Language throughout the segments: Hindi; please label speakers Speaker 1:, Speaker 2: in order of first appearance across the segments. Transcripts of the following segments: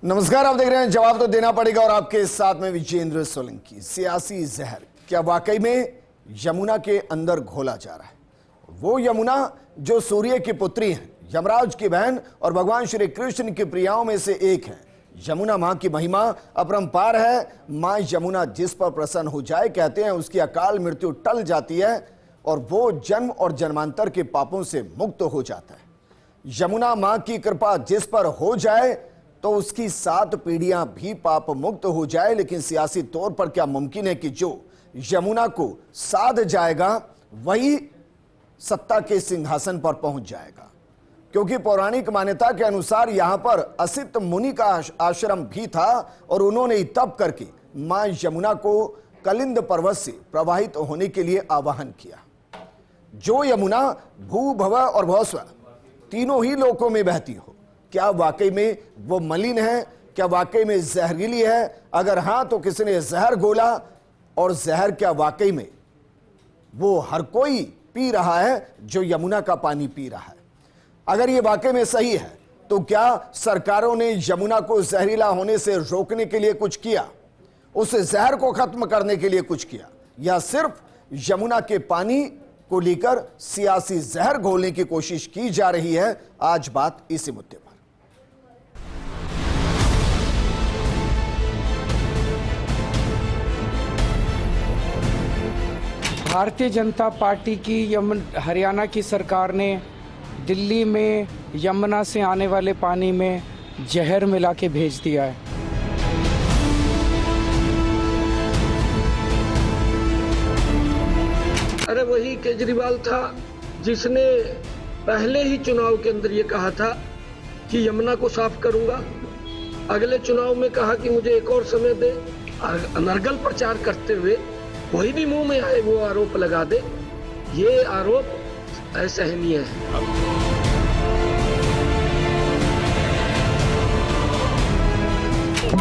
Speaker 1: नमस्कार, आप देख रहे हैं जवाब तो देना पड़ेगा और आपके साथ में विजेंद्र सोलंकी। सियासी जहर क्या वाकई में यमुना के अंदर घोला जा रहा है? वो यमुना जो सूर्य की पुत्री है, यमराज की बहन और भगवान श्री कृष्ण की प्रियाओं में से एक है। यमुना मां की महिमा अपरंपार है। मां यमुना जिस पर प्रसन्न हो जाए, कहते हैं उसकी अकाल मृत्यु टल जाती है और वो जन्म और जन्मांतर के पापों से मुक्त हो जाता है। यमुना मां की कृपा जिस पर हो जाए तो उसकी 7 पीढ़ियां भी पाप मुक्त हो जाए। लेकिन सियासी तौर पर क्या मुमकिन है कि जो यमुना को साध जाएगा वही सत्ता के सिंहासन पर पहुंच जाएगा? क्योंकि पौराणिक मान्यता के अनुसार यहां पर असित मुनि का आश्रम भी था और उन्होंने तप करके मां यमुना को कलिंद पर्वत से प्रवाहित होने के लिए आवाहन किया। जो यमुना भू भव और भवस्व तीनों ही लोकों में बहती हो, क्या वाकई में वो मलिन है? क्या वाकई में जहरीली है? अगर हां तो किसी ने जहर घोला, और जहर क्या वाकई में वो हर कोई पी रहा है जो यमुना का पानी पी रहा है? अगर ये वाकई में सही है तो क्या सरकारों ने यमुना को जहरीला होने से रोकने के लिए कुछ किया, उस जहर को खत्म करने के लिए कुछ किया, या सिर्फ यमुना के पानी को लेकर सियासी जहर घोलने की कोशिश की जा रही है? आज बात इसी मुद्दे पर।
Speaker 2: भारतीय जनता पार्टी की हरियाणा की सरकार ने दिल्ली में यमुना से आने वाले पानी में जहर मिला के भेज दिया है।
Speaker 3: अरे वही केजरीवाल था जिसने पहले ही चुनाव के अंदर ये कहा था कि यमुना को साफ करूंगा। अगले चुनाव में कहा कि मुझे एक और समय दे। अनर्गल प्रचार करते हुए कोई भी मुंह में आए वो आरोप लगा दे, ये आरोप असहनीय है।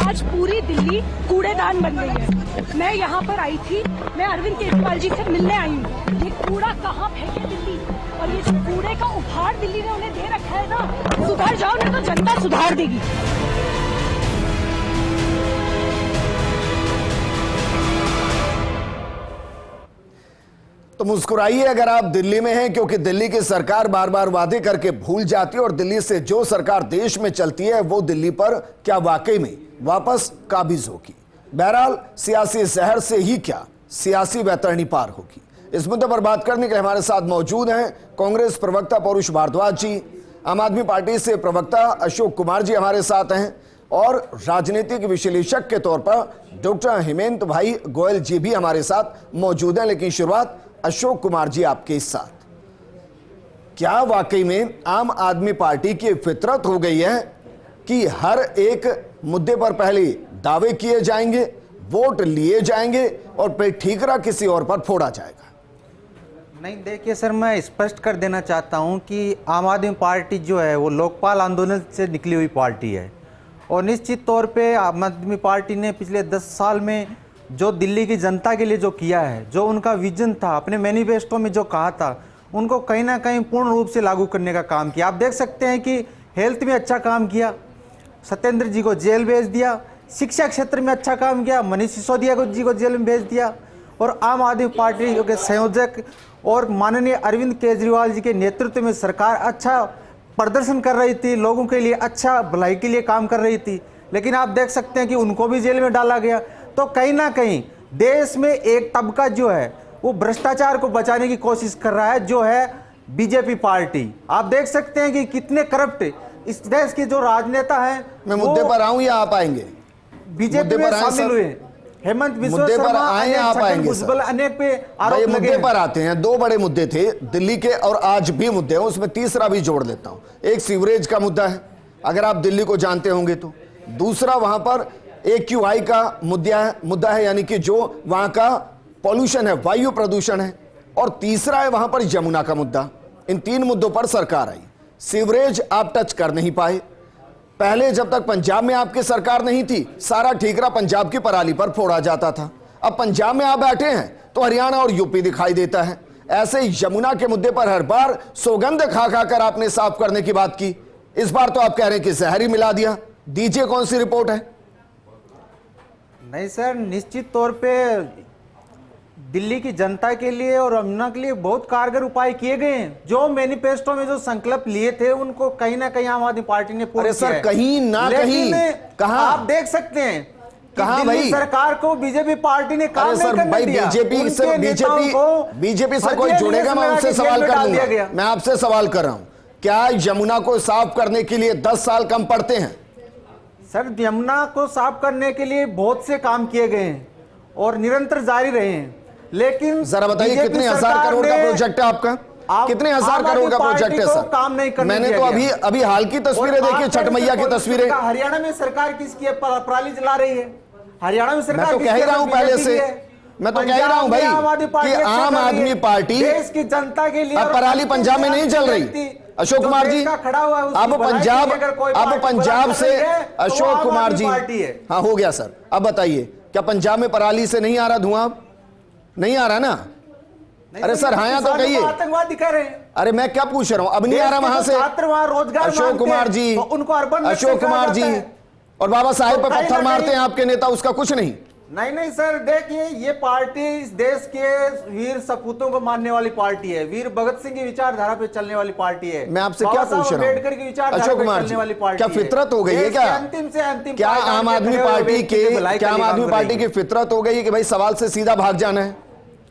Speaker 4: आज पूरी दिल्ली कूड़ेदान बन गई है। मैं यहाँ पर आई थी, मैं अरविंद केजरीवाल जी से मिलने आई हूँ। ये कूड़ा कहाँ फेंके दिल्ली, और ये जो कूड़े का उपहार दिल्ली ने उन्हें दे रखा है ना, सुधर जाओ नहीं तो जनता सुधार देगी।
Speaker 1: तो मुस्कुराइए अगर आप दिल्ली में हैं, क्योंकि दिल्ली की सरकार बार बार वादे करके भूल जाती है और दिल्ली से जो सरकार देश में चलती है वो दिल्ली पर क्या वाकई में वापस काबिज होगी? बहरहाल सियासी जहर से ही क्या सियासी वैतरणी पार होगी? इस मुद्दे पर बात करने के लिए हमारे साथ मौजूद हैं कांग्रेस प्रवक्ता पौरुष भारद्वाज जी, आम आदमी पार्टी से प्रवक्ता अशोक कुमार जी हमारे साथ हैं, और राजनीतिक विश्लेषक के तौर पर डॉक्टर हेमंत भाई गोयल जी भी हमारे साथ मौजूद हैं। लेकिन शुरुआत अशोक कुमार जी आपके साथ। क्या वाकई में आम आदमी पार्टी की फितरत हो गई है कि हर एक मुद्दे पर पहले दावे किए जाएंगे, वोट लिए जाएंगे और फिर ठीकरा किसी और पर फोड़ा जाएगा?
Speaker 5: नहीं, देखिए सर, मैं स्पष्ट कर देना चाहता हूं कि आम आदमी पार्टी जो है वो लोकपाल आंदोलन से निकली हुई पार्टी है, और निश्चित तौर पे आम आदमी पार्टी ने पिछले 10 साल में जो दिल्ली की जनता के लिए जो किया है, जो उनका विजन था, अपने मैनिफेस्टो में जो कहा था, उनको कहीं ना कहीं पूर्ण रूप से लागू करने का काम किया। आप देख सकते हैं कि हेल्थ में अच्छा काम किया, सत्येंद्र जी को जेल भेज दिया, शिक्षा क्षेत्र में अच्छा काम किया, मनीष सिसोदिया जी को जेल में भेज दिया, और आम आदमी पार्टी के संयोजक और माननीय अरविंद केजरीवाल जी के नेतृत्व में सरकार अच्छा प्रदर्शन कर रही थी, लोगों के लिए अच्छा भलाई के लिए काम कर रही थी। लेकिन आप देख सकते हैं कि उनको भी जेल में डाला गया। तो कहीं ना कहीं देश में एक तबका जो है वो भ्रष्टाचार को बचाने की कोशिश कर रहा है, जो है बीजेपी पार्टी। आप देख सकते हैं कि कितने करप्ट इस देश के जो राजनेता हैं।
Speaker 1: मैं मुद्दे पर आऊं या आप आएंगे?
Speaker 5: बीजेपी में शामिल हुए हेमंत बिस्वा शर्मा, अनेक पे आरोप लगे।
Speaker 1: मुद्दे पर आते हैं। 2 बड़े मुद्दे थे दिल्ली के, और आज भी मुद्दे हैं, उसमें तीसरा भी जोड़ देता हूं। एक सीवरेज का मुद्दा है, अगर आप दिल्ली को जानते होंगे तो। दूसरा वहां पर AQI का मुद्दा है, यानी कि जो वहां का पॉल्यूशन है, वायु प्रदूषण है। और तीसरा है वहां पर यमुना का मुद्दा। इन 3 मुद्दों पर सरकार आई। सीवरेज आप टच कर नहीं पाए। पहले जब तक पंजाब में आपकी सरकार नहीं थी, सारा ठीकरा पंजाब की पराली पर फोड़ा जाता था। अब पंजाब में आप बैठे हैं तो हरियाणा और यूपी दिखाई देता है। ऐसे यमुना के मुद्दे पर हर बार सौगंध खा खा कर आपने साफ करने की बात की। इस बार तो आप कह रहे हैं कि जहर ही मिला दिया। दीजिए कौन सी रिपोर्ट है।
Speaker 5: नहीं सर, निश्चित तौर पे दिल्ली की जनता के लिए और यमुना के लिए बहुत कारगर उपाय किए गए हैं। जो मैनिफेस्टो में जो संकल्प लिए थे उनको कहीं ना कहीं आम आदमी पार्टी ने पूरा
Speaker 1: अरे सर, कहीं ना कहीं कहां
Speaker 5: आप देख सकते हैं
Speaker 1: कहां
Speaker 5: दिल्ली सरकार को बीजेपी पार्टी ने काम नहीं करने दिया।
Speaker 1: बीजेपी से कोई जुड़ेगा, मैं उनसे सवाल कर लूंगा। मैं आपसे सवाल कर रहा हूं, क्या यमुना को साफ करने के लिए 10 साल कम पड़ते हैं?
Speaker 5: सर, यमुना को साफ करने के लिए बहुत से काम किए गए हैं और निरंतर जारी रहे हैं, लेकिन
Speaker 1: जरा बताइए कितने हजार करोड़ का प्रोजेक्ट है आपका? कितने हजार करोड़ का प्रोजेक्ट है सर?
Speaker 5: काम नहीं करने
Speaker 1: मैंने तो अभी हाल की तस्वीरें देखी, छठ मैया की तस्वीरें।
Speaker 5: हरियाणा में सरकार किसकी है? पराली जला रही है। हरियाणा में सरकार,
Speaker 1: मैं तो कह ही रहा हूं पहले से, मैं तो कह ही रहा हूं भाई कि आम आदमी पार्टी
Speaker 5: देश की जनता के लिए।
Speaker 1: अब पराली पंजाब में नहीं चल रही अशोक कुमार जी। अब पंजाब से अशोक कुमार जी, हाँ हो गया सर। अब बताइए, क्या पंजाब में पराली से नहीं आ रहा धुआं? नहीं आ रहा ना? अरे सर हाँ या तो कहिए।
Speaker 5: आतंकवाद दिखा रहे हैं।
Speaker 1: अरे मैं क्या पूछ रहा हूं, अब नहीं आ रहा वहां से?
Speaker 5: छात्र वहां रोजगार
Speaker 1: अशोक कुमार जी,
Speaker 5: उनको अर्बन
Speaker 1: अशोक कुमार जी और बाबा साहेब पर पत्थर मारते हैं आपके नेता, उसका कुछ नहीं।
Speaker 5: नहीं सर, देखिए ये पार्टी इस देश के वीर सपूतों को मानने वाली पार्टी है, वीर भगत सिंह की विचारधारा पे चलने वाली पार्टी है।
Speaker 1: मैं आपसे क्या पूछ रहा हूं,
Speaker 5: अम्बेडकर की विचारधारा पे चलने वाली पार्टी है।
Speaker 1: क्या फितरत हो गई है क्या?
Speaker 5: अंतिम से अंतिम
Speaker 1: क्या आम आदमी पार्टी की फितरत हो गई है कि भाई सवाल से सीधा भाग जाना है?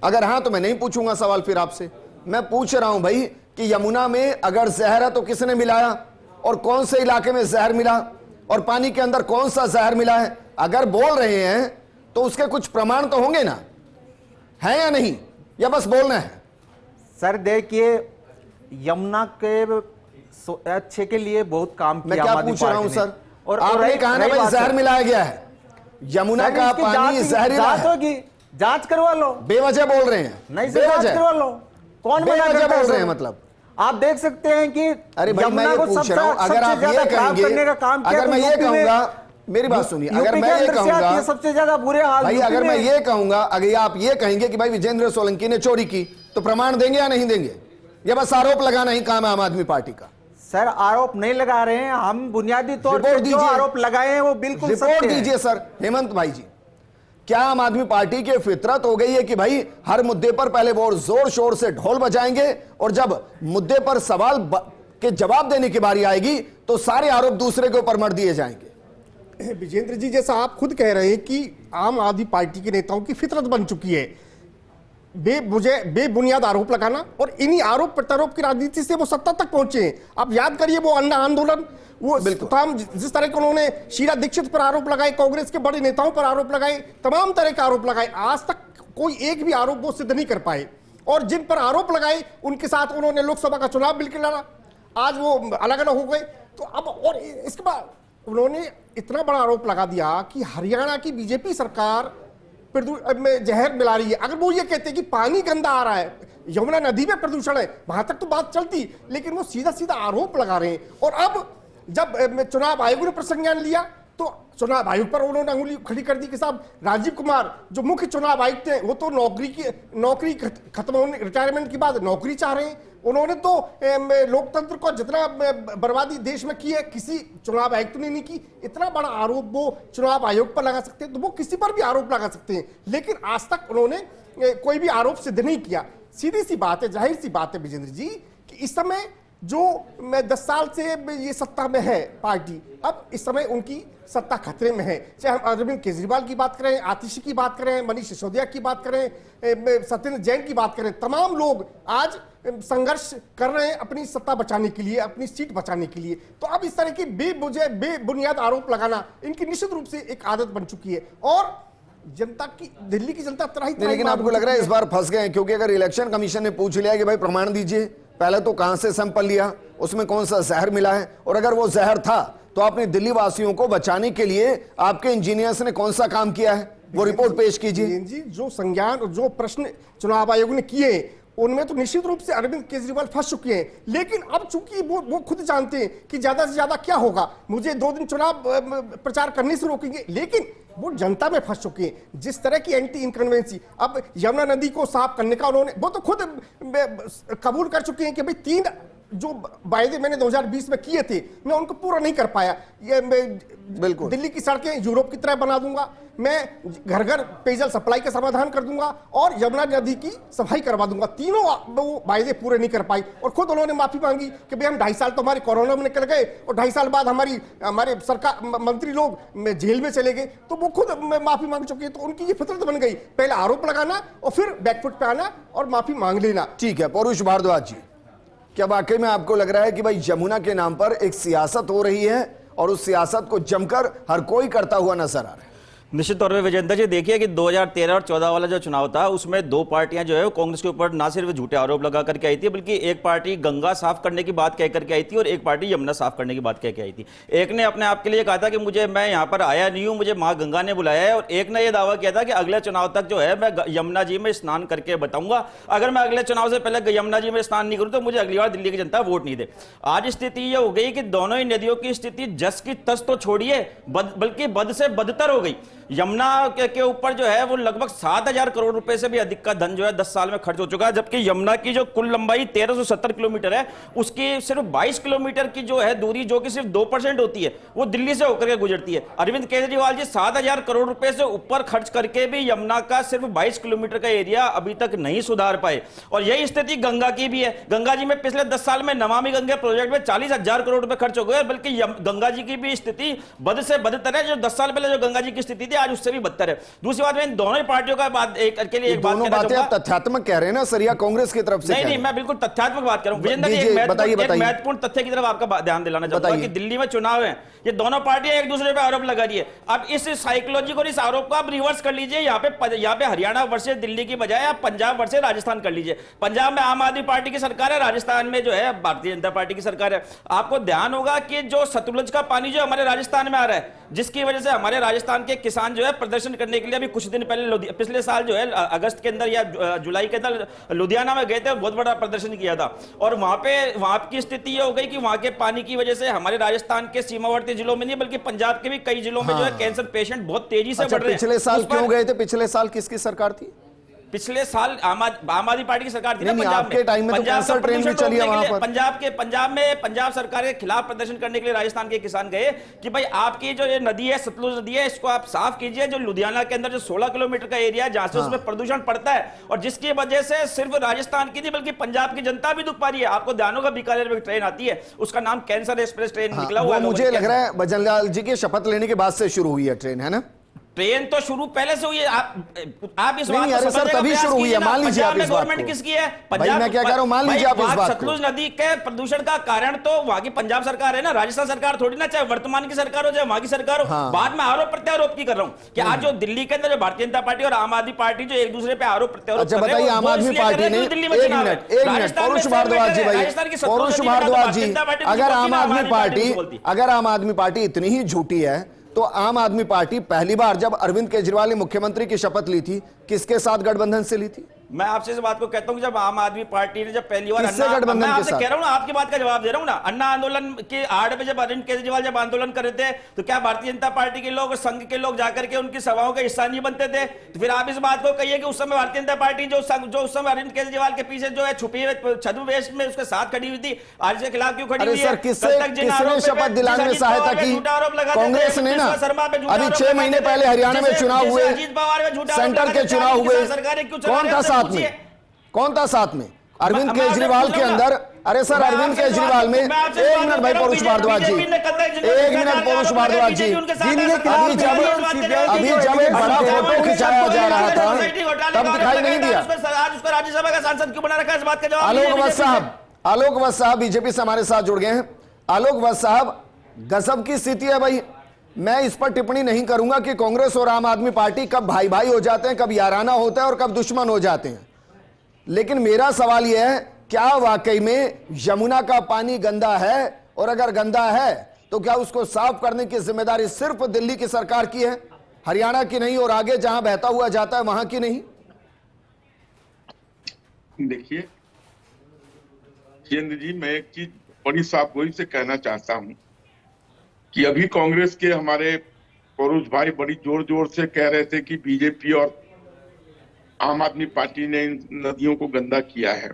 Speaker 1: अगर हाँ तो मैं नहीं पूछूंगा सवाल फिर आपसे। मैं पूछ रहा हूं भाई कि यमुना में अगर जहर है तो किसने मिलाया और कौन से इलाके में जहर मिला और पानी के अंदर कौन सा जहर मिला है? अगर बोल रहे हैं तो उसके कुछ प्रमाण तो होंगे ना, है या नहीं, या बस बोलना है?
Speaker 5: सर देखिए, यमुना के अच्छे के लिए बहुत काम किया।
Speaker 1: मैं क्या पूछ रहा हूं सर, और आपने कहा ना भाई जहर मिलाया गया है, यमुना का पानी जहरीला है।
Speaker 5: जांच करवा लो।
Speaker 1: बेवजह बोल रहे हैं?
Speaker 5: नहीं सर, जांच करवा लो। कौन
Speaker 1: बेवजह बोल रहे हैं? मतलब
Speaker 5: आप देख सकते हैं कि
Speaker 1: अरे भाई मैं ये पूछ रहा हूं, अगर आप ये कहेंगे, अगर मैं ये कहूंगा, मेरी बात सुनिए, अगर मैं ये कहूंगा
Speaker 5: सबसे ज्यादा बुरे हाल
Speaker 1: भाई, अगर मैं ये कहूंगा, अगर आप ये कहेंगे कि भाई विजेंद्र सोलंकी ने चोरी की, तो प्रमाण देंगे या नहीं देंगे? ये बस आरोप लगाना ही काम है आम आदमी पार्टी का।
Speaker 5: सर आरोप नहीं लगा रहे हैं हम, बुनियादी तौर पर जो आरोप लगाए हैं वो बिल्कुल
Speaker 1: रिपोर्ट दीजिए सर। हेमंत भाई जी, क्या आम आदमी पार्टी की फितरत हो गई है कि भाई हर मुद्दे पर पहले वो जोर शोर से ढोल बजाएंगे और जब मुद्दे पर सवाल के जवाब देने की बारी आएगी तो सारे आरोप दूसरे के ऊपर मर दिए जाएंगे?
Speaker 6: विजेंद्र जी, जैसा आप खुद कह रहे हैं कि आम आदमी पार्टी के नेताओं की फितरत बन चुकी है बेबुनियाद आरोप लगाना, और इन्हीं आरोप प्रत्यारोप की राजनीति से वो सत्ता तक पहुंचे हैं। आप याद करिए वो अन्ना आंदोलन, वो तमाम जिस तरह के उन्होंने शीला दीक्षित पर आरोप लगाए, कांग्रेस के बड़े नेताओं पर आरोप लगाए, तमाम तरह के आरोप लगाए, आज तक कोई एक भी आरोप वो सिद्ध नहीं कर पाए। और जिन पर आरोप लगाए उनके साथ उन्होंने लोकसभा का चुनाव मिलकर लड़ा, आज वो अलग अलग हो गए। तो अब और इसके बाद उन्होंने इतना बड़ा आरोप लगा दिया कि हरियाणा की बीजेपी सरकार में जहर मिला रही है। अगर वो ये कहते कि पानी गंदा आ रहा है, यमुना नदी में प्रदूषण है, वहां तक तो बात चलती, लेकिन वो सीधा सीधा आरोप लगा रहे हैं। और अब जब चुनाव आयोग ने प्रसंज्ञान लिया तो चुनाव आयोग पर उन्होंने अंगुली खड़ी कर दी कि साहब राजीव कुमार जो मुख्य चुनाव आयुक्त थे वो तो नौकरी खत्म होने, रिटायरमेंट के बाद नौकरी चाह रहे हैं। उन्होंने तो लोकतंत्र को जितना बर्बादी देश में की है किसी चुनाव आयुक्त ने नहीं की। इतना बड़ा आरोप वो चुनाव आयोग पर लगा सकते हैं तो वो किसी पर भी आरोप लगा सकते हैं, लेकिन आज तक उन्होंने कोई भी आरोप सिद्ध नहीं किया। सीधी सी बात है, जाहिर सी बात है विजेंद्र जी कि इस समय जो 10 साल से ये सत्ता में है पार्टी, अब इस समय उनकी सत्ता खतरे में है। चाहे हम अरविंद केजरीवाल की बात करें, आतिशी की बात करें, मनीष सिसोदिया की बात करें, सत्येंद्र जैन की बात करें, तमाम लोग आज संघर्ष कर रहे हैं अपनी सत्ता बचाने के लिए, अपनी सीट बचाने के लिए। तो अब इस तरह की बेबुनियाद आरोप लगाना इनकी निश्चित रूप से एक आदत बन चुकी है और जनता की, दिल्ली की जनता त्राही।
Speaker 1: लेकिन आपको लग रहा है इस बार फंस गए? क्योंकि अगर इलेक्शन कमीशन ने पूछ लिया कि भाई प्रमाण दीजिए, पहले तो कहां से सैंपल लिया, उसमें कौन सा जहर मिला है, और अगर वो जहर था तो आपने दिल्ली वासियों को बचाने के लिए आपके इंजीनियर्स ने कौन सा काम किया है, वो रिपोर्ट पेश कीजिए।
Speaker 6: जी, जो संज्ञान, जो प्रश्न चुनाव आयोग ने किए उनमें तो निश्चित रूप से अरविंद केजरीवाल फंस चुके हैं। लेकिन अब चूंकि वो खुद जानते हैं कि ज्यादा से ज्यादा क्या होगा, मुझे 2 दिन चुनाव प्रचार करने से रोकेंगे, लेकिन वो जनता में फंस चुके हैं। जिस तरह की एंटी इनकन्वेंसी, अब यमुना नदी को साफ करने का उन्होंने, वो तो खुद कबूल कर चुके हैं कि भाई 3 जो वायदे मैंने 2020 में किए थे मैं उनको पूरा नहीं कर पाया। ये मैं
Speaker 1: बिल्कुल
Speaker 6: दिल्ली की सड़कें यूरोप की तरह बना दूंगा, मैं घर घर पेयजल सप्लाई का समाधान कर दूंगा और यमुना नदी की सफाई करवा दूंगा। तीनों वो वायदे पूरे नहीं कर पाई और खुद उन्होंने माफी मांगी कि भाई हम 2.5 साल तो हमारे कोरोना में निकल गए और 2.5 साल बाद हमारे सरकार मंत्री लोग जेल में चले गए, तो वो खुद माफी मांग चुके हैं। तो उनकी ये फितरत बन गई, पहले आरोप लगाना और फिर बैकफुट पे आना और माफी मांग लेना।
Speaker 1: ठीक है पौरुष भारद्वाज जी, क्या वाकई में आपको लग रहा है कि भाई यमुना के नाम पर एक सियासत हो रही है और उस सियासत को जमकर हर कोई करता हुआ नजर आ रहा है?
Speaker 7: निश्चित तौर पे विजेंद्र जी देखिए कि 2013 और 14 वाला जो चुनाव था उसमें दो पार्टियां जो है वो कांग्रेस के ऊपर ना सिर्फ झूठे आरोप लगा करके आई थी, बल्कि एक पार्टी गंगा साफ करने की बात कह करके आई थी और एक पार्टी यमुना साफ करने की बात कह के आई थी। एक ने अपने आप के लिए कहा था कि मैं यहाँ पर आया नहीं हूँ, मुझे माँ गंगा ने बुलाया है, और एक ने यह दावा किया था कि अगले चुनाव तक जो है मैं यमुना जी में स्नान करके बताऊंगा, अगर मैं अगले चुनाव से पहले यमुना जी में स्नान नहीं करूँ तो मुझे अगली बार दिल्ली की जनता वोट नहीं दे। आज स्थिति यह हो गई कि दोनों ही नदियों की स्थिति जस की तस तो छोड़िए बल्कि बद से बदतर हो गई। यमुना के ऊपर जो है वो लगभग 7,000 करोड़ रुपए से भी अधिक का धन जो है 10 साल में खर्च हो चुका है, जबकि यमुना की जो कुल लंबाई 1370 किलोमीटर है उसकी सिर्फ 22 किलोमीटर की जो है दूरी, जो कि सिर्फ 2% होती है, वो दिल्ली से होकर के गुजरती है। अरविंद केजरीवाल जी 7,000 करोड़ रुपए से ऊपर खर्च करके भी यमुना का सिर्फ 22 किलोमीटर का एरिया अभी तक नहीं सुधार पाए। और यही स्थिति गंगा की भी है। गंगा जी में पिछले 10 साल में नमामि गंगे प्रोजेक्ट में 40,000 करोड़ रुपए खर्च हो गए, बल्कि गंगा जी की भी स्थिति बद से बदतर है। जो 10 साल पहले जो गंगा जी की स्थिति थी आज उससे भी बदतर है। दूसरी बात, मैं दोनों ही पार्टियों का बात एक के लिए एक बात
Speaker 1: दोनों बातें आप तथ्यात्मक कह रहे हैं ना सर, या कांग्रेस की तरफ से?
Speaker 7: नहीं, मैं बिल्कुल तथ्यात्मक बात कर रहा हूं। विजेंद्र जी, एक महत्वपूर्ण तथ्य की तरफ आपका ध्यान दिलाना चाहूंगा कि दिल्ली में चुनाव है, ये दोनों पार्टियां एक दूसरे पे आरोप लगा रही है। अब इस साइकोलॉजी को, इस आरोप को आप रिवर्स कर लीजिए। यहाँ पे हरियाणा वर्सेस दिल्ली की बजाय आप पंजाब वर्सेस राजस्थान कर लीजिए। पंजाब में आम आदमी पार्टी की सरकार है, राजस्थान में जो है भारतीय जनता पार्टी की सरकार है। आपको ध्यान होगा कि जो सतलुज का पानी जो हमारे राजस्थान में आ रहा है, जिसकी वजह से हमारे राजस्थान के किसान जो है प्रदर्शन करने के लिए अभी कुछ दिन पहले पिछले साल जो है अगस्त के अंदर या जुलाई के अंदर लुधियाना में गए थे, बहुत बड़ा प्रदर्शन किया था। और वहां की स्थिति ये हो गई कि वहां के पानी की वजह से हमारे राजस्थान के सीमावर्ती जिलों में नहीं बल्कि पंजाब के भी कई जिलों में जो है कैंसर पेशेंट बहुत तेजी से बढ़ रहे हैं।
Speaker 1: पिछले साल क्यों गए थे? पिछले साल किसकी सरकार थी?
Speaker 7: पिछले साल आम आदमी पार्टी की सरकार थी ना पंजाब
Speaker 1: आपके टाइम में तो कैंसर ट्रेन भी चली है वहां पर।
Speaker 7: पंजाब सरकार के खिलाफ प्रदर्शन करने के लिए राजस्थान के किसान गए कि भाई आपकी जो ये नदी है, सतलुज नदी है, इसको आप साफ कीजिए। जो लुधियाना के अंदर जो 16 किलोमीटर का एरिया है जहां से उसमें प्रदूषण पड़ता है और जिसकी वजह से सिर्फ राजस्थान की नहीं बल्कि पंजाब की जनता भी दुख पा रही है। आपको ध्यान होगा बीकानेर में ट्रेन आती है, उसका नाम कैंसर एक्सप्रेस ट्रेन निकला हुआ है।
Speaker 1: मुझे लग रहा है भजनलाल जी की शपथ लेने के बाद से शुरू हुई है ट्रेन, है ना?
Speaker 7: ट्रेन तो शुरू पहले से हुई है। आप इस बात
Speaker 1: को सर तभी शुरू हुई है, मान लीजिए आप इस बात को।
Speaker 7: गवर्नमेंट किसकी है?
Speaker 1: पंजाब। मैं क्या कह रहा हूं, मान लीजिए आप इस बात को।
Speaker 7: सतलुज नदी के प्रदूषण का कारण तो वहां की पंजाब सरकार है ना, राजस्थान सरकार थोड़ी ना, चाहे वर्तमान की सरकार हो चाहे वहां की सरकार हो। बाद में आरोप प्रत्यारोप की कर रहा हूं कि आज जो दिल्ली के अंदर जो भारतीय जनता पार्टी और आम आदमी पार्टी जो एक दूसरे पे आरोप प्रत्यारोप कर रहे हैं,
Speaker 1: आम आदमी पार्टी ने
Speaker 7: दिल्ली में चुनाव है।
Speaker 1: पौरुष भारद्वाज जी, भाई पौरुष भारद्वाज जी, अगर आम आदमी पार्टी इतनी ही झूठी है तो आम आदमी पार्टी पहली बार जब अरविंद केजरीवाल ने मुख्यमंत्री की शपथ ली थी, किसके साथ गठबंधन से ली थी?
Speaker 7: मैं आपसे इस बात को कहता हूं कि जब आम आदमी पार्टी ने जब पहली बार
Speaker 1: गठबंधन
Speaker 7: मैं आपसे कह रहा हूं ना, आपकी बात का जवाब दे रहा हूं ना, अन्ना आंदोलन के आड़ में जब अरविंद केजरीवाल जब आंदोलन कर रहे थे तो क्या भारतीय जनता पार्टी के लोग, संघ के लोग जाकर के उनकी सभाओं का हिस्सा नहीं बनते थे? तो फिर आप इस बात को कहिए कि उस समय भारतीय जनता पार्टी जो उस समय अरविंद केजरीवाल के पीछे जो है छुपी छद्मवेश में उसके साथ खड़ी हुई थी, आज के खिलाफ क्यों खड़ी हुई है?
Speaker 1: किसने शपथ दिलाने में सहायता की? कांग्रेस ने ना। अभी 6 महीने पहले हरियाणा में चुनाव हुए, सेंटर के चुनाव हुए, कौन था साथ में? कौन था साथ में? अरविंद केजरीवाल के अंदर। अरे सर, अरविंद केजरीवाल में, एक मिनट भाई पौरुष भारद्वाज जी, एक मिनट पौरुष भारद्वाज जी, अभी जब एक बड़ा फोटो खिंचाया जा रहा था तब दिखाई नहीं दिया।
Speaker 7: आज उसको राज्यसभा का सांसद क्यों बना रखा है? इस बात का जवाब
Speaker 1: आलोक वत्स साहब बीजेपी से हमारे साथ जुड़ गए हैं। आलोक वत्स साहब, गजब की स्थिति है भाई। मैं इस पर टिप्पणी नहीं करूंगा कि कांग्रेस और आम आदमी पार्टी कब भाई भाई हो जाते हैं, कब याराना होता है और कब दुश्मन हो जाते हैं, लेकिन मेरा सवाल यह है, क्या वाकई में यमुना का पानी गंदा है? और अगर गंदा है तो क्या उसको साफ करने की जिम्मेदारी सिर्फ दिल्ली की सरकार की है, हरियाणा की नहीं, और आगे जहां बहता हुआ जाता है वहां की नहीं?
Speaker 8: देखिए जितेंद्र जी, मैं एक चीज बड़ी साफ गोई से कहना चाहता हूं कि अभी कांग्रेस के हमारे पौरुष भाई बड़ी जोर जोर से कह रहे थे कि बीजेपी और आम आदमी पार्टी ने इन नदियों को गंदा किया है।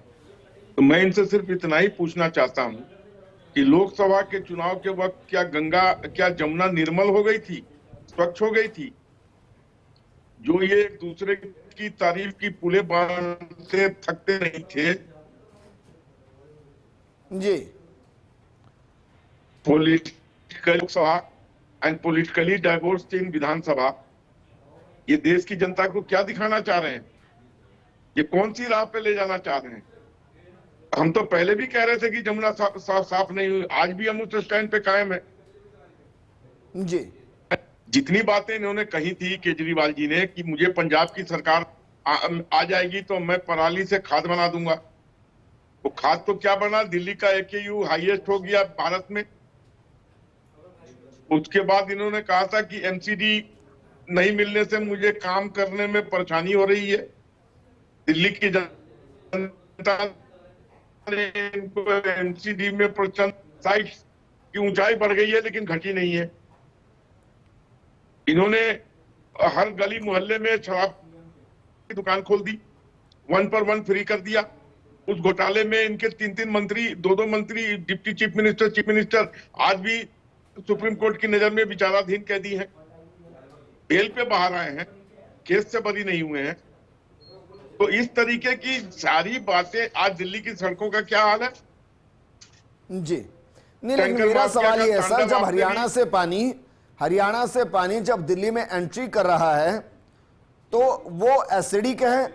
Speaker 8: तो मैं इनसे सिर्फ इतना ही पूछना चाहता हूं कि लोकसभा के चुनाव के वक्त क्या जमुना निर्मल हो गई थी, स्वच्छ हो गई थी? जो ये एक दूसरे की तारीफ की पुले बांधते थकते नहीं थे।
Speaker 1: जी,
Speaker 8: political Lok Sabha and politically divorce in Vidhan Sabha, ये देश की जनता को क्या दिखाना चाह रहे हैं? ये कौन सी राह पे ले जाना चाह रहे हैं? हम तो पहले भी कह रहे थे कि जमुना साफ नहीं हुई, आज भी हम उस स्टैंड पे कायम है।
Speaker 1: जी,
Speaker 8: जितनी बातें इन्होंने कही थी केजरीवाल जी ने कि मुझे पंजाब की सरकार आ जाएगी तो मैं पराली से खाद बना दूंगा, वो खाद तो क्या बना, दिल्ली का AKU हाईएस्ट हो गया भारत में। उसके बाद इन्होंने कहा था कि MCD नहीं मिलने से मुझे काम करने में परेशानी हो रही है। दिल्ली की जनता ने इनको MCD में प्रचंड साइट्स की ऊंचाई बढ़ गई है लेकिन घटी नहीं है। इन्होंने हर गली मोहल्ले में शराब की दुकान खोल दी, 1 पर 1 फ्री कर दिया। उस घोटाले में इनके 3 मंत्री, 2 मंत्री, डिप्टी चीफ मिनिस्टर आज भी सुप्रीम कोर्ट की नजर में विचाराधीन कैदी हैं, बेल पे बाहर आए हैं, केस से बरी नहीं हुए हैं। तो इस तरीके की सारी बातें, आज दिल्ली की सड़कों का क्या हाल है?
Speaker 1: जी, नहीं, लेकिन मेरा सवाल ये है सर, जब हरियाणा से पानी जब दिल्ली में एंट्री कर रहा है तो वो एसिडिक है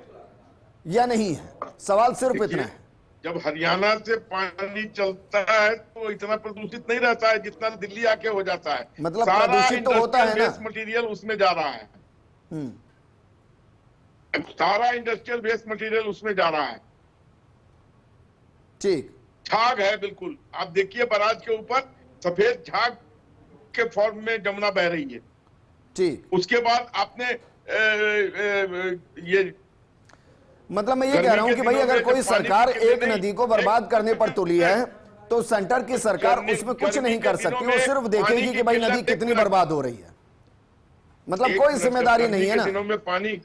Speaker 1: या नहीं है? सवाल सिर्फ इतना है।
Speaker 8: जब हरियाणा से पानी चलता है तो इतना प्रदूषित नहीं रहता है जितना दिल्ली आके हो जाता है।
Speaker 1: मतलब प्रदूषित तो होता है ना,
Speaker 8: वेस्ट मटेरियल उसमें जा रहा है, सारा इंडस्ट्रियल वेस्ट मटेरियल उसमें जा रहा है।
Speaker 1: ठीक,
Speaker 8: झाग है बिल्कुल। आप देखिए बराज के ऊपर सफेद झाग के फॉर्म में जमुना बह रही है।
Speaker 1: ठीक,
Speaker 8: उसके बाद आपने ये
Speaker 1: मतलब मैं ये कह रहा हूं कि भाई अगर कोई सरकार एक नदी को बर्बाद करने पर तुली है तो सेंटर की सरकार उसमें कुछ नहीं कर सकती, वो सिर्फ देखेगी कि भाई नदी कितनी बर्बाद हो रही है। मतलब कोई जिम्मेदारी नहीं है ना।
Speaker 8: दिनों में पानी,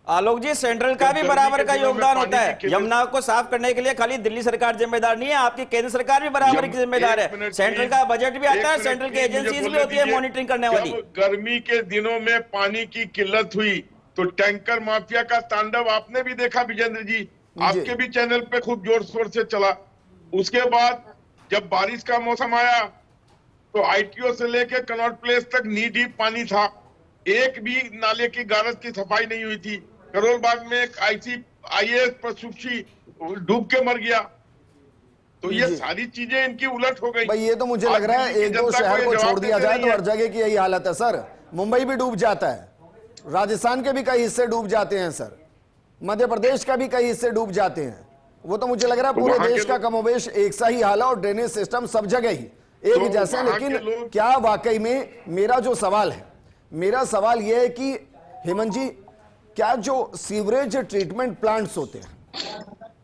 Speaker 7: आलोक जी, सेंट्रल का भी बराबर का योगदान होता है। यमुना को साफ करने के लिए खाली दिल्ली सरकार जिम्मेदार नहीं है, आपकी केंद्र सरकार भी बराबर की जिम्मेदार है। सेंट्रल का बजट भी आता है, सेंट्रल की एजेंसीज भी होती है मॉनिटरिंग करने वाली।
Speaker 8: गर्मी के दिनों में पानी की किल्लत हुई तो टैंकर माफिया का तांडव आपने भी देखा विजेंद्र जी, आपके भी चैनल पे खूब जोर शोर से चला। उसके बाद जब बारिश का मौसम आया तो ITO से लेके कनॉट प्लेस तक नी डीप पानी था, एक भी नाले की गारज की सफाई नहीं हुई थी। करोल बाग में एक IAS प्रशिक्षु डूब के मर गया। तो ये सारी चीजें इनकी उलट हो गई।
Speaker 1: भाई ये तो मुझे लग रहा है एक दो शहर को छोड़ दिया जाए तो हर जगह की यही हालत है सर। मुंबई भी डूब जाता है, राजस्थान के भी कई हिस्से डूब जाते हैं सर, मध्य प्रदेश का भी कई हिस्से डूब जाते हैं। वो तो मुझे लग रहा है पूरे देश का कमोबेश एक सा ही हाल है और ड्रेनेज सिस्टम सब जगह ही एक जैसे। लेकिन क्या वाकई में, मेरा जो सवाल है, मेरा सवाल यह है कि हेमंत जी, क्या जो सीवरेज ट्रीटमेंट प्लांट्स होते हैं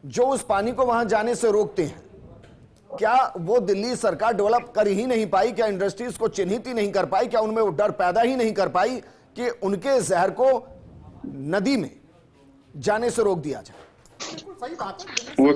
Speaker 1: जो उस पानी को वहां जाने से रोकते हैं, क्या वो दिल्ली सरकार डेवलप कर ही नहीं पाई? क्या इंडस्ट्रीज को चिन्हित ही नहीं कर पाई? क्या उनमें वो डर पैदा ही नहीं कर पाई कि उनके जहर को नदी में जाने से रोक दिया जाए?
Speaker 6: सही बात है,
Speaker 8: वो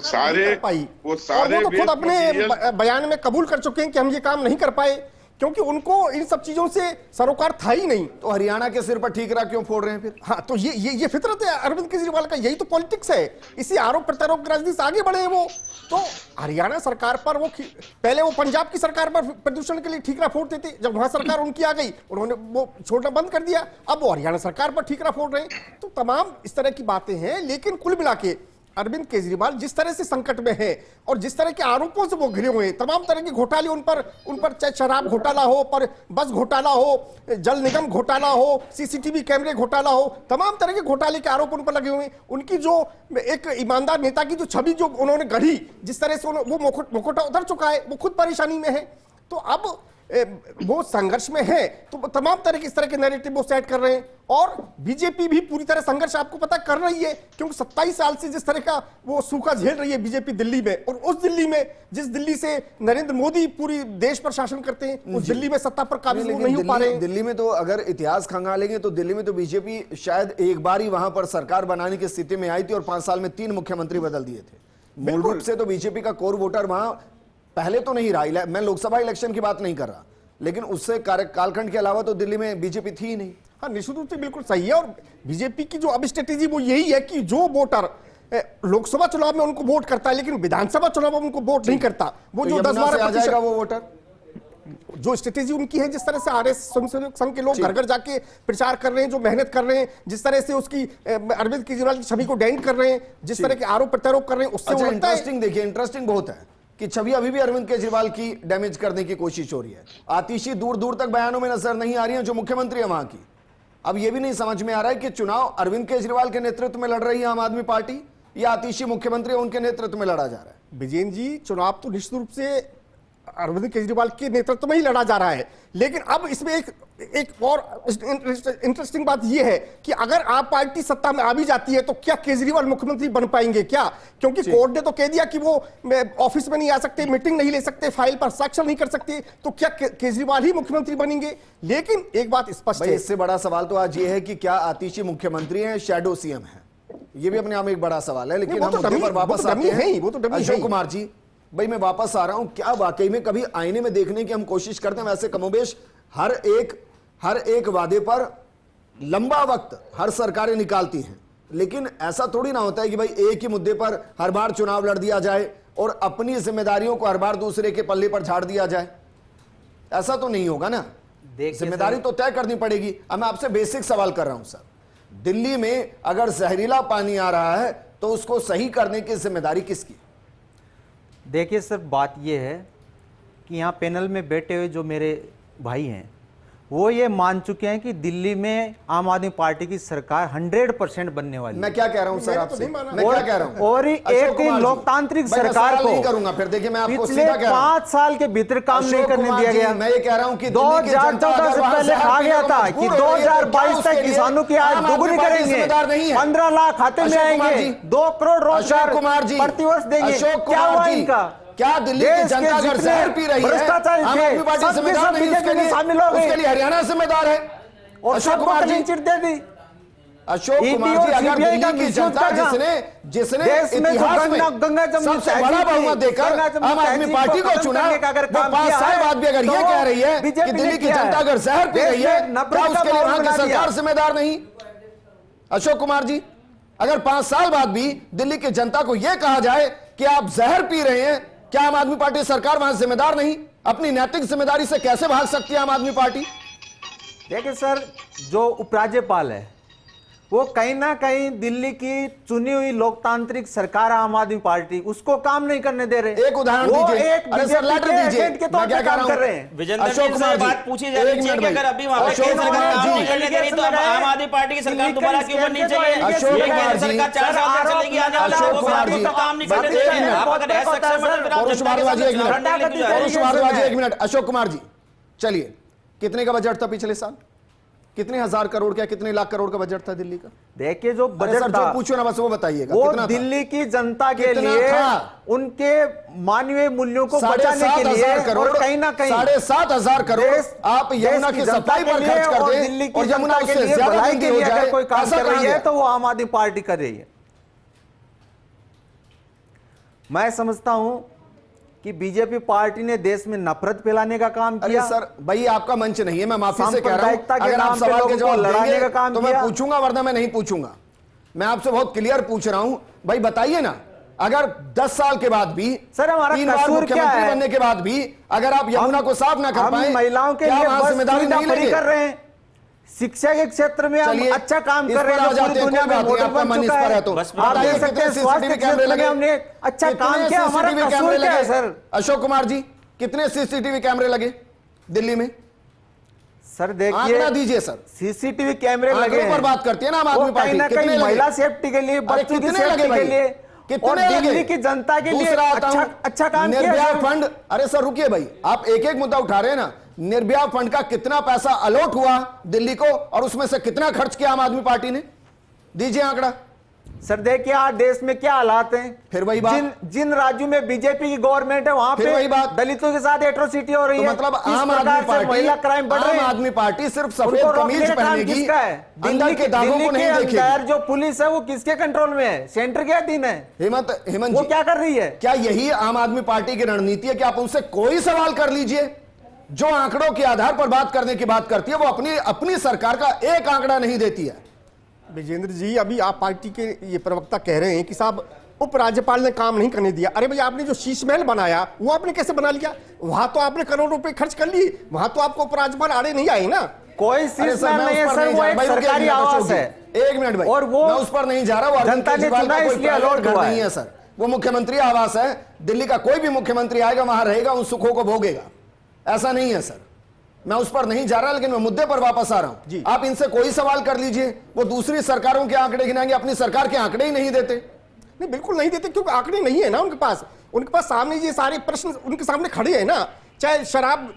Speaker 8: सारे
Speaker 6: तो खुद अपने बयान में कबूल कर चुके हैं कि हम ये काम नहीं कर पाए क्योंकि उनको इन सब चीजों से सरोकार था ही नहीं।
Speaker 1: तो हरियाणा के सिर पर ठीकरा क्यों फोड़ रहे हैं फिर?
Speaker 6: हाँ, तो ये फितरत है अरविंद केजरीवाल का, यही तो पॉलिटिक्स है। इसी आरोप प्रत्यारोप की राजनीति से आगे बढ़े हैं वो। तो हरियाणा सरकार पर वो पहले वो पंजाब की सरकार पर प्रदूषण के लिए ठीकरा फोड़ते थे, जब वहां सरकार उनकी आ गई उन्होंने वो छोड़ना बंद कर दिया, अब वो हरियाणा सरकार पर ठीकरा फोड़ रहे हैं। तो तमाम इस तरह की बातें हैं। लेकिन कुल मिला के अरविंद केजरीवाल जिस तरह से संकट में है और जिस तरह के आरोपों से वो घिरे हुए हैं, तमाम तरह के घोटाले उन पर चाहे शराब घोटाला हो, पर बस घोटाला हो, जल निगम घोटाला हो, CCTV कैमरे घोटाला हो, तमाम तरह के घोटाले के आरोप उन पर लगे हुए हैं। उनकी जो एक ईमानदार नेता की जो छवि जो उन्होंने गढ़ी, जिस तरह से वो मुखौटा उतर चुका है, वो खुद परेशानी में है। तो अब वो संघर्ष में है, तो तमाम तरह के इस तरह के नैरेटिव वो सेट कर रहे हैं। और बीजेपी भी पूरी तरह संघर्ष आपको पता कर रही है, क्योंकि 27 साल से जिस तरह का वो सूखा झेल रही है बीजेपी दिल्ली में, और उस दिल्ली में जिस दिल्ली से नरेंद्र मोदी पूरी देश पर शासन करते हैं, उस दिल्ली में सत्ता पर काबिज नहीं हो पा रहे हैं।
Speaker 1: दिल्ली में तो अगर इतिहास खंगालेंगे तो दिल्ली में तो बीजेपी शायद एक बार ही वहां पर सरकार बनाने की स्थिति में आई थी और 5 साल में 3 मुख्यमंत्री बदल दिए थे। मूल रूप से तो बीजेपी का कोर वोटर वहां पहले तो नहीं रहा। मैं लोकसभा इलेक्शन की बात नहीं कर रहा, लेकिन उससे कालखंड के अलावा तो दिल्ली में बीजेपी थी ही नहीं।
Speaker 6: हाँ, निश्चित रूप से बिल्कुल सही है। और बीजेपी की जो अब स्ट्रेटेजी वो यही है कि जो वोटर लोकसभा चुनाव में उनको वोट करता है लेकिन विधानसभा चुनाव में उनको वोट नहीं करता, वो
Speaker 1: तो
Speaker 6: जो
Speaker 1: यमुना से आ
Speaker 6: 10-12%
Speaker 1: जाएगा वो वोटर।
Speaker 6: जो स्ट्रेटेजी उनकी है, जिस तरह से आरएस स्वयंसेवक संघ के लोग घर घर जाके प्रचार कर रहे हैं, जो मेहनत कर रहे हैं, जिस तरह से उसकी अरविंद केजरीवाल की छवि को डेंट कर रहे हैं, जिस तरह के आरोप प्रत्यारोप कर रहे हैं, उससे
Speaker 1: अच्छा,
Speaker 6: वो लगता है
Speaker 1: इंटरेस्टिंग देखिए, इंटरेस्टिंग बहुत है कि छवि अभी भी अरविंद केजरीवाल की डैमेज करने की कोशिश हो रही है। आतिशी दूर दूर तक बयानों में नजर नहीं आ रही है जो मुख्यमंत्री है वहां की। अब यह भी नहीं समझ में आ रहा है कि चुनाव अरविंद केजरीवाल के नेतृत्व में लड़ रही है आम आदमी पार्टी या आतिशी मुख्यमंत्री उनके नेतृत्व में लड़ा जा रहा है।
Speaker 6: विजयन जी, चुनाव तो निश्चित रूप से अरविंद केजरीवाल के नेतृत्व में ही लड़ा जा रहा है, लेकिन अब इसमें एक और इंटरेस्टिंग बात यह है कि अगर आप पार्टी सत्ता में आ भी जाती है तो क्या केजरीवाल मुख्यमंत्री बन पाएंगे क्या? क्योंकि कोर्ट ने तो कह दिया कि वो ऑफिस में नहीं आ सकते, मीटिंग नहीं ले सकते, फाइल पर हस्ताक्षर नहीं कर सकते, तो क्या केजरीवाल ही मुख्यमंत्री बनेंगे? लेकिन एक बात स्पष्ट है,
Speaker 1: इससे बड़ा सवाल तो आज ये है कि क्या आतिशी मुख्यमंत्री है, शैडो सीएम है? ये भी अपने आप में एक बड़ा सवाल है। लेकिन हम मुद्दे पर वापस आते हैं। अशोक कुमार जी, भाई मैं वापस आ रहा हूं, क्या वाकई में कभी आईने में देखने की हम कोशिश करते हैं? वैसे कमोबेश हर एक वादे पर लंबा वक्त हर सरकारें निकालती हैं, लेकिन ऐसा थोड़ी ना होता है कि भाई एक ही मुद्दे पर हर बार चुनाव लड़ दिया जाए और अपनी जिम्मेदारियों को हर बार दूसरे के पल्ले पर झाड़ दिया जाए। ऐसा तो नहीं होगा ना, जिम्मेदारी तो तय करनी पड़ेगी। अब मैं आपसे बेसिक सवाल कर रहा हूं सर, दिल्ली में अगर जहरीला पानी आ रहा है तो उसको सही करने की जिम्मेदारी किसकी?
Speaker 5: देखिए सर, बात यह है कि यहाँ पैनल में बैठे हुए जो मेरे भाई हैं वो ये मान चुके हैं कि दिल्ली में आम आदमी पार्टी की सरकार 100% बनने वाली है।
Speaker 1: मैं क्या कह रहा हूं सर आपसे, मैं क्या कह रहा हूं?
Speaker 5: और एक लोकतांत्रिक सरकार को
Speaker 1: नहीं करूंगा। फिर देखिए, मैं आपको
Speaker 5: पिछले
Speaker 1: सीधा कह रहा हूं,
Speaker 5: 5 साल के भीतर काम नहीं करने दिया गया।
Speaker 1: मैं ये कह रहा हूं कि
Speaker 5: 2014 से पहले कहा गया था कि 2022 तक किसानों की आय दोगुनी करेंगे, 15 लाख खाते में आएंगे, 2 करोड़ रोजगार प्रतिवर्ष देंगे। क्या हुआ इनका?
Speaker 1: क्या दिल्ली की जनता अगर जहर पी रही है, आम आदमी पार्टी जिम्मेदार नहीं? उसके लिए हरियाणा जिम्मेदार है।
Speaker 5: और
Speaker 1: अशोक कुमार जी, अशोक कुमार जी, अगर दिल्ली की जनता जिसने इतिहास में सबसे बड़ा बहुमत देकर आम आदमी पार्टी को चुना, वो 5 साल बाद भी अगर ये कह रही है कि दिल्ली की जनता अगर जहर पी रही है, क्या उसके लिए वहां की सरकार जिम्मेदार नहीं? अशोक कुमार जी, अगर 5 साल बाद भी दिल्ली की जनता को यह कहा जाए कि आप जहर पी रहे हैं, क्या आम आदमी पार्टी सरकार वहां जिम्मेदार नहीं? अपनी नैतिक जिम्मेदारी से कैसे भाग सकती है आम आदमी पार्टी?
Speaker 5: देखिए सर, जो उपराज्यपाल है वो कहीं ना कहीं दिल्ली की चुनी हुई लोकतांत्रिक सरकार आम आदमी पार्टी उसको काम नहीं करने दे रहे।
Speaker 1: एक उदाहरण दीजिए।
Speaker 5: एक लेटर दीजिए के तौर पे काम कर रहे हैं।
Speaker 7: विजेंद्र जी से बात पूछी जा रही है कि अगर अभी वहां पर केंद्र सरकार काम नहीं करने दे रही तो आम आदमी पार्टी की सरकार दोबारा क्यों बननी चाहिए? केंद्र सरकार 4 साल तक चलेगी, आने वाले लोगों को काम नहीं करने दे रहे हैं। आप अगर ऐसा
Speaker 1: एक मिनट, अशोक कुमार जी, चलिए, कितने का बजट था पिछले साल? कितने हजार करोड़ का, कितने लाख करोड़ का बजट था दिल्ली का?
Speaker 5: देखिए, जो बजट था,
Speaker 1: जो पूछो ना बस वो बताइएगा,
Speaker 5: वो दिल्ली की जनता के लिए उनके मानवीय मूल्यों को बचाने के लिए, और कहीं ना कहीं
Speaker 1: 7,500 करोड़ आप यमुना की सफाई पर खर्च कर दें,
Speaker 5: दिल्ली की
Speaker 1: और यमुना
Speaker 5: जनता के
Speaker 1: उससे
Speaker 5: लिए
Speaker 1: ज्यादा
Speaker 5: भलाई
Speaker 1: गंदी
Speaker 5: के
Speaker 1: हो
Speaker 5: लिए अगर
Speaker 1: जाए,
Speaker 5: कोई काम
Speaker 1: ऐसा
Speaker 5: कर रही
Speaker 1: कहां
Speaker 5: है
Speaker 1: गया?
Speaker 5: तो वो आम आदमी पार्टी कर रही है। मैं समझता हूं कि बीजेपी पार्टी ने देश में नफरत फैलाने का काम किया।
Speaker 1: अरे सर, भाई आपका मंच नहीं है, मैं माफी से कह रहा हूं।
Speaker 5: सांप्रदायिकता के
Speaker 1: अगर आप
Speaker 5: नाम पे
Speaker 1: सवाल के
Speaker 5: लोगों को
Speaker 1: जवाब
Speaker 5: लड़ाने
Speaker 1: देंगे
Speaker 5: का काम
Speaker 1: तो मैं
Speaker 5: किया।
Speaker 1: पूछूंगा, वरना मैं नहीं पूछूंगा। मैं आपसे बहुत क्लियर पूछ रहा हूं, भाई बताइए ना, अगर 10 साल के बाद भी,
Speaker 5: सर हमारा
Speaker 1: 3 बार
Speaker 5: कसूर क्या
Speaker 1: मुख्यमंत्री
Speaker 5: है?
Speaker 1: बनने के बाद भी अगर आप यमुना को साफ ना कर पाए,
Speaker 5: महिलाओं के
Speaker 1: क्या
Speaker 5: लिए
Speaker 1: वहां
Speaker 5: बस
Speaker 1: जिम्मेदारी
Speaker 5: सुविधा
Speaker 1: नहीं
Speaker 5: फ्री
Speaker 1: लेंगे?
Speaker 5: कर रहे हैं, शिक्षा के क्षेत्र में हम
Speaker 1: चलिए,
Speaker 5: अच्छा काम
Speaker 1: इस
Speaker 5: कर रहे
Speaker 1: पर
Speaker 5: हैं,
Speaker 1: आ
Speaker 5: जो
Speaker 1: जाते
Speaker 5: पूरी
Speaker 1: हैं,
Speaker 5: दुनिया
Speaker 1: कोई
Speaker 5: में
Speaker 1: बात नहीं,
Speaker 5: मॉडल
Speaker 1: आपका
Speaker 5: बन
Speaker 1: मन इस
Speaker 5: चुका
Speaker 1: पर है
Speaker 5: है।
Speaker 1: तो
Speaker 5: आप देख सकते हैं स्वास्थ्य क्षेत्र में हमने अच्छा काम किया, हमारा कसूर क्या है सर?
Speaker 1: अशोक कुमार जी, कितने सीसीटीवी कैमरे लगे दिल्ली में?
Speaker 5: सर देखिए,
Speaker 1: आंकड़ा दीजिए सर।
Speaker 5: सीसीटीवी कैमरे लगे हैं,
Speaker 1: पर बात करती है ना आम आदमी पार्टी,
Speaker 5: कहीं ना कहीं महिला सेफ्टी के लिए, बच्चों की सेफ्टी के लिए, और दिल्ली की जनता के लिए अच्छा काम किया।
Speaker 1: निर्भया फंड, अरे सर रुकिए भाई, आप एक एक मुद्दा उठा रहे हैं ना। निर्भया फंड का कितना पैसा अलॉट हुआ दिल्ली को और उसमें से कितना खर्च किया आम आदमी पार्टी ने? दीजिए आंकड़ा।
Speaker 5: सर देखिए आज देश में क्या हालात हैं,
Speaker 1: फिर वही बात।
Speaker 5: जिन राज्यों में बीजेपी की गवर्नमेंट है वहां
Speaker 1: फिर
Speaker 5: पे
Speaker 1: वही बात।
Speaker 5: दलितों के साथ एट्रोसिटी हो रही
Speaker 1: तो
Speaker 5: है।
Speaker 1: मतलब
Speaker 5: किस
Speaker 1: आम
Speaker 5: प्रकार
Speaker 1: आदमी
Speaker 5: से
Speaker 1: पार्टी,
Speaker 5: महिला क्राइम बढ़ रहे
Speaker 1: आम
Speaker 5: हैं।
Speaker 1: आदमी पार्टी सिर्फ सफेद
Speaker 5: उनको रोकने
Speaker 1: कमीज
Speaker 5: का काम
Speaker 1: पहनेगी,
Speaker 5: किसका है?
Speaker 1: अंदर के दागों को नहीं
Speaker 5: दिल्ली के
Speaker 1: देखेगी।
Speaker 5: अंदर जो पुलिस है वो किसके कंट्रोल में है? सेंटर के अधीन है।
Speaker 1: हेमंत
Speaker 5: वो
Speaker 1: जी,
Speaker 5: क्या कर रही है?
Speaker 1: क्या यही आम आदमी पार्टी की रणनीति है कि आप उनसे कोई सवाल कर लीजिए, जो आंकड़ों के आधार पर बात करने की बात करती है वो अपनी सरकार का एक आंकड़ा नहीं देती है?
Speaker 6: विजेंद्र जी, अभी आप पार्टी के ये प्रवक्ता कह रहे हैं कि साहब उपराज्यपाल ने काम नहीं करने दिया। अरे भाई, आपने जो शीश महल बनाया वो आपने कैसे बना लिया? वहां तो आपने करोड़ों रुपए खर्च कर लिए, वहां तो आपको उपराज्यपाल आड़े नहीं आए ना।
Speaker 5: कोई शीश महल नहीं है सर, वो एक सरकारी आवास है।
Speaker 1: एक मिनट भाई,
Speaker 5: और वो
Speaker 1: मैं उस पर नहीं जा रहा, वो अरविंद
Speaker 5: जनता ने
Speaker 1: केजरीवाल
Speaker 5: चुना
Speaker 1: का कोई
Speaker 5: इसलिए
Speaker 1: प्राइवेट
Speaker 5: अलॉट
Speaker 1: घर
Speaker 5: हुआ
Speaker 1: नहीं
Speaker 5: है
Speaker 1: है सर, वो मुख्यमंत्री आवास है। दिल्ली का कोई भी मुख्यमंत्री आएगा वहां रहेगा, उन सुखों को भोगेगा, ऐसा नहीं है सर। मैं उस पर नहीं जा रहा, लेकिन मैं मुद्दे पर वापस आ रहा हूं। आप इनसे कोई सवाल कर लीजिए, वो दूसरी सरकारों के आंकड़े गिनाएंगे, अपनी सरकार के आंकड़े ही नहीं देते।
Speaker 6: नहीं, बिल्कुल नहीं देते, क्योंकि आंकड़े नहीं है ना उनके पास सामने ये सारे प्रश्न उनके सामने खड़े हैं ना। चाहे शराब,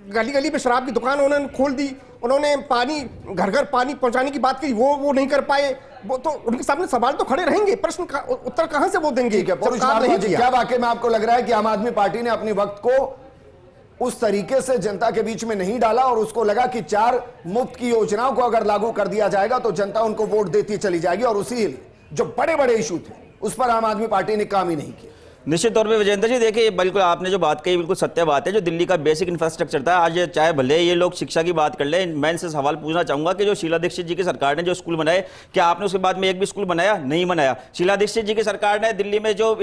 Speaker 6: गली गली में शराब की दुकान उन्होंने खोल दी, उन्होंने पानी घर घर पानी पहुंचाने की बात की, वो नहीं कर पाए। वो तो उनके सामने सवाल तो खड़े रहेंगे, प्रश्न का उत्तर कहां से वो देंगे?
Speaker 1: क्या वाकई में आपको लग रहा है कि आम आदमी पार्टी ने अपने वक्त को उस तरीके से जनता के बीच में नहीं डाला और उसको लगा कि 4 मुफ्त की योजनाओं को अगर लागू कर दिया जाएगा तो जनता उनको वोट देती चली जाएगी, और उसी जो बड़े बड़े इशू थे उस पर आम आदमी पार्टी ने काम ही नहीं किया?
Speaker 7: निश्चित तौर पे विजेंद्र जी देखिए, बिल्कुल आपने जो बात कही बिल्कुल सत्य बात है। जो दिल्ली का बेसिक इंफ्रास्ट्रक्चर था, आज चाहे भले ये लोग शिक्षा की बात कर ले, मैं इनसे सवाल पूछना चाहूंगा कि जो शीला दीक्षित जी की सरकार ने जो स्कूल बनाए, क्या आपने उसके बाद में एक भी स्कूल बनाया? नहीं बनाया। शीला दीक्षित जी की सरकार ने दिल्ली में जो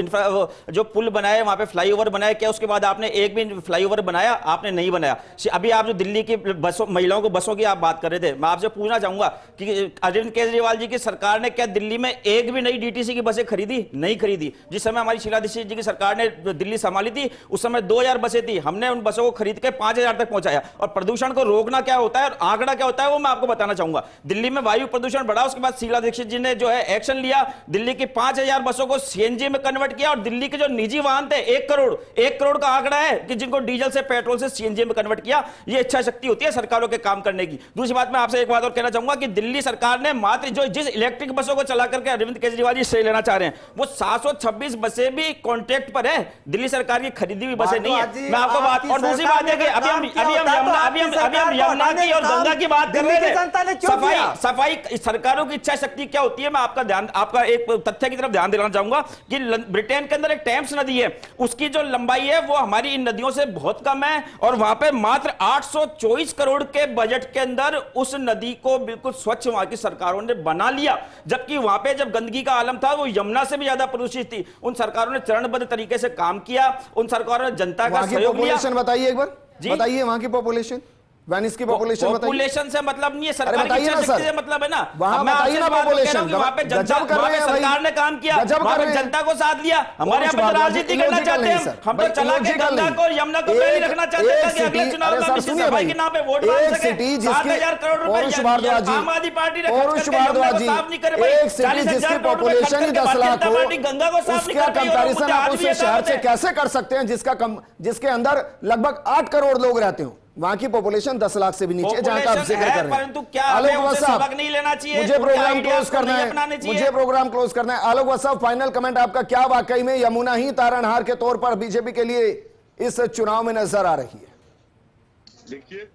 Speaker 7: पुल बनाए, वहां पे फ्लाईओवर बनाए, क्या उसके बाद आपने एक भी फ्लाईओवर बनाया? आपने नहीं बनाया। अभी आप जो दिल्ली की बसों, महिलाओं को बसों की आप बात कर रहे थे, मैं आपसे पूछना चाहूंगा कि अरविंद केजरीवाल जी की सरकार ने क्या दिल्ली में एक भी नई डीटीसी की बसें खरीदी? नहीं खरीदी। जिस समय हमारी शीला दीक्षित जी की सरकार ने दिल्ली संभाली थी उस समय 2000 बसें थी, हमने उन बसों को खरीद के 5000 तक पहुंचाया। और प्रदूषण को रोकना क्या होता है और आंकड़ा क्या होता है वो मैं आपको बताना चाहूंगा। दिल्ली में वायु प्रदूषण बढ़ा, उसके बाद शीला दीक्षित जी ने जो है एक्शन लिया, दिल्ली की 5000 बसों को सीएनजी में कन्वर्ट किया। और दिल्ली के जो निजी वाहन थे 1 करोड़ का आंकड़ा है कि जिनको डीजल से, पेट्रोल से सीएनजी में कन्वर्ट किया। ये इच्छा शक्ति होती है सरकारों के काम करने की। दूसरी बात, मैं आपसे एक बात और कहना चाहूंगा कि दिल्ली सरकार ने मात्र जिस इलेक्ट्रिक बसों को चला करके अरविंद केजरीवाल जी श्रेय लेना चाह रहे हैं, वो 726 बसें भी कॉन्ट्रैक्ट पर है, दिल्ली सरकार की खरीदी हुई बसें नहीं है। मैं आपको बात, और दूसरी बात है कि अभी हम यमुना की और गंगा की बात कर रहे थे। सफाई सरकारों की इच्छा शक्ति क्या होती है, मैं आपका एक तथ्य की तरफ ध्यान दिलाना चाहूंगा कि ब्रिटेन के अंदर एक टेम्स नदी है, उसकी जो लंबाई है वो हमारी इन नदियों से बहुत कम है, और वहां पे मात्र 824 करोड़ के बजट के अंदर उस नदी को बिल्कुल स्वच्छ वहां की सरकारों ने बना लिया। जबकि वहां पे जब गंदगी का आलम था वो यमुना से भी ज्यादा प्रदूषित थी। उन सरकारों ने चरणबद्ध तरीके से काम किया, उन सरकारों ने जनता का सहयोग लिया।
Speaker 1: बताइए एक बार, बताइए वहां की पॉपुलेशन, वेनिस की पॉपुलेशन बताइए।
Speaker 7: पॉपुलेशन से मतलब नहीं है, सरकार की इच्छा शक्ति से मतलब है ना।
Speaker 1: वहां बताइए ना पॉपुलेशन,
Speaker 7: वहां पे सरकार ने काम किया, वहां पे जनता को साथ लिया। हमारे यहाँ पे राजनीति करना चाहते हैं हम तो चला के गंगा को यमुना को पहले रखना चाहते हैं कि अगले चुनाव में सफाई के नाम पे वोट मांग सके। 7000 करोड़ रुपए आम आदमी पार्टी ने खर्च करके यमुना को साफ नहीं करे।
Speaker 1: 40,000 पॉपुलेशन ही 10 लाख हो,
Speaker 7: गंगा को साफ नहीं कर पाई।
Speaker 1: कंपैरिजन आप उस शहर से कैसे कर सकते हैं जिसके अंदर लगभग 8 करोड़ लोग रहते हो? वहां की पॉपुलेशन 10 लाख से भी नीचे, जहां का आप जिक्र कर रहे हैं।
Speaker 7: परंतु क्या हमें उनसे सबक नहीं लेना चाहिए?
Speaker 1: मुझे प्रोग्राम क्लोज करना है, आलोक वत्स, फाइनल कमेंट आपका, क्या वाकई में यमुना ही तारणहार के तौर पर बीजेपी के लिए इस चुनाव में नजर आ रही है?
Speaker 8: देखिए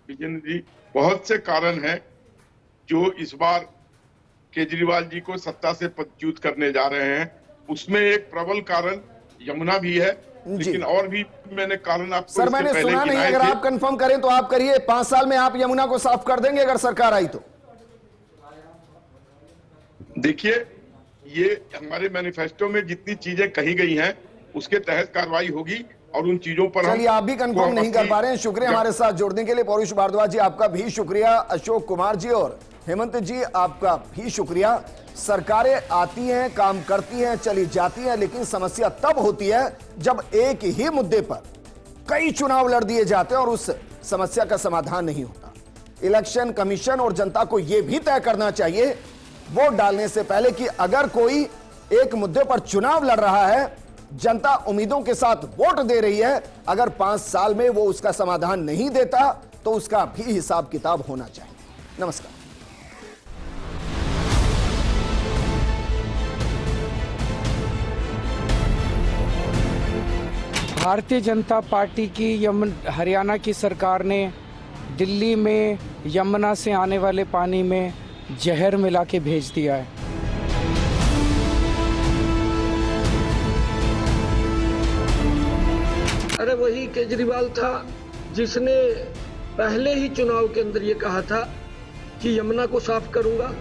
Speaker 8: विजेंद्र जी, बहुत से कारण हैं जो इस बार केजरीवाल जी को सत्ता से पदच्युत करने जा रहे हैं। उसमें एक प्रबल कारण यमुना भी है, लेकिन और भी मैंने कारण आपको
Speaker 1: सर मैंने सुना नहीं, अगर आप कंफर्म करें तो आप करिए। 5 साल में आप यमुना को साफ कर देंगे अगर सरकार आई तो?
Speaker 8: देखिए, ये हमारे मैनिफेस्टो में जितनी चीजें कही गई हैं उसके तहत कार्रवाई होगी और उन चीजों पर
Speaker 1: चलिए, आप भी कंफर्म नहीं कर पा रहे हैं। शुक्रिया हमारे साथ जुड़ने के लिए पौरुष भारद्वाज जी, आपका भी शुक्रिया। अशोक कुमार जी और हेमंत जी, आपका भी शुक्रिया। सरकारें आती हैं, काम करती हैं, चली जाती हैं, लेकिन समस्या तब होती है जब एक ही मुद्दे पर कई चुनाव लड़ दिए जाते हैं और उस समस्या का समाधान नहीं होता। इलेक्शन कमीशन और जनता को यह भी तय करना चाहिए वोट डालने से पहले कि अगर कोई एक मुद्दे पर चुनाव लड़ रहा है, जनता उम्मीदों के साथ वोट दे रही है, अगर 5 साल में वो उसका समाधान नहीं देता तो उसका भी हिसाब किताब होना चाहिए। नमस्कार।
Speaker 2: भारतीय जनता पार्टी की हरियाणा की सरकार ने दिल्ली में यमुना से आने वाले पानी में जहर मिला के भेज दिया है।
Speaker 3: अरे वही केजरीवाल था जिसने पहले ही चुनाव के अंदर ये कहा था कि यमुना को साफ करूंगा।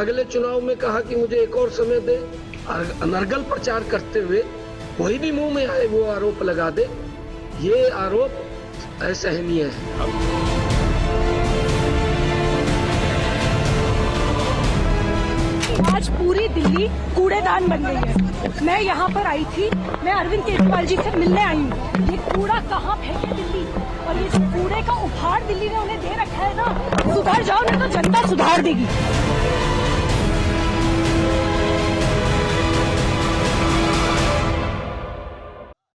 Speaker 3: अगले चुनाव में कहा कि मुझे एक और समय दे। अनर्गल प्रचार करते हुए कोई भी मुंह में आए वो आरोप लगा दे, ये आरोप असहनीय है।
Speaker 4: आज पूरी दिल्ली कूड़ेदान बन गई है। मैं यहाँ पर आई थी, मैं अरविंद केजरीवाल जी से मिलने आई हूँ। ये कूड़ा कहाँ फेंके दिल्ली, और ये कूड़े का उपहार दिल्ली ने उन्हें दे रखा है ना, सुधर जाओ नहीं तो जनता सुधार देगी।